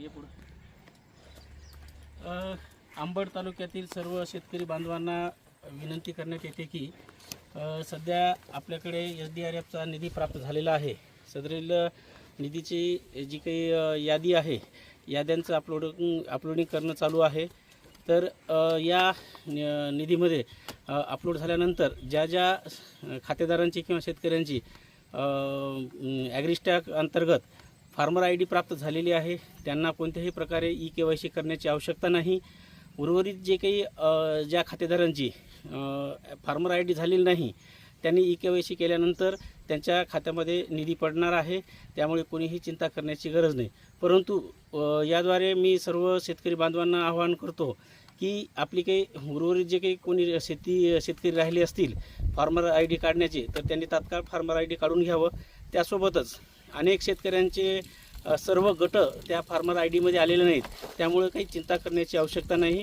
ये पुढं. अंबड तालुक्यातील सर्व शेतकरी बांधवांना विनंती करण्यात येते की सध्या आपल्याकडे SDRFचा निधी प्राप्त झालेला आहे. सदरील निधीची जी काही यादी आहे, याद्यांचं अपलोडिंग करणं चालू आहे. तर या निधीमध्ये अपलोड झाल्यानंतर ज्या खातेदारांची किंवा शेतकऱ्यांची ॲग्रिस्टॅक अंतर्गत फार्मर ID प्राप्त झालेली आहे त्यांना कोणत्याही प्रकारे KYC करण्याची आवश्यकता नाही. उर्वरित जे काही ज्या खातेदारांची फार्मर ID झालेली नाही त्यांनी KYC केल्यानंतर त्यांच्या खात्यामध्ये निधी पडणार आहे. त्यामुळे कोणीही चिंता करण्याची गरज नाही. परंतु याद्वारे मी सर्व शेतकरी बांधवांना आवाहन करतो की आपली काही उर्वरित जे काही कोणी शेतकरी राहिले असतील फार्मर ID काढण्याचे, तर त्यांनी तात्काळ फार्मर ID काढून घ्यावं. त्यासोबतच अनेक शेतकऱ्यांचे सर्व गट त्या फार्मर IDमध्ये आलेले नाहीत. त्यामुळे काही चिंता करण्याची आवश्यकता नाही.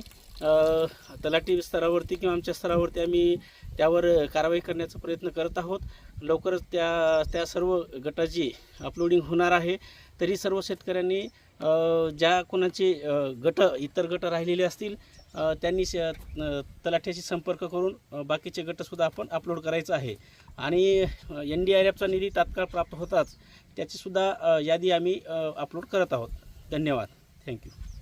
तलाठी स्तरावरती किंवा आमच्या स्तरावरती आम्ही त्यावर कारवाई करण्याचा प्रयत्न करत आहोत. लवकरच त्या सर्व गटाची अपलोडिंग होणार आहे. तरी सर्व शेतकऱ्यांनी ज्या कोणाचे इतर गट राहिलेले असतील त्यांनी तलाठ्याशी संपर्क करून बाकीचे गटसुद्धा आपण अपलोड करायचं आहे. आणि NDRFचा निधी तात्काळ प्राप्त होताच त्याचीसुद्धा यादी आम्ही अपलोड करत आहोत. धन्यवाद. थँक्यू.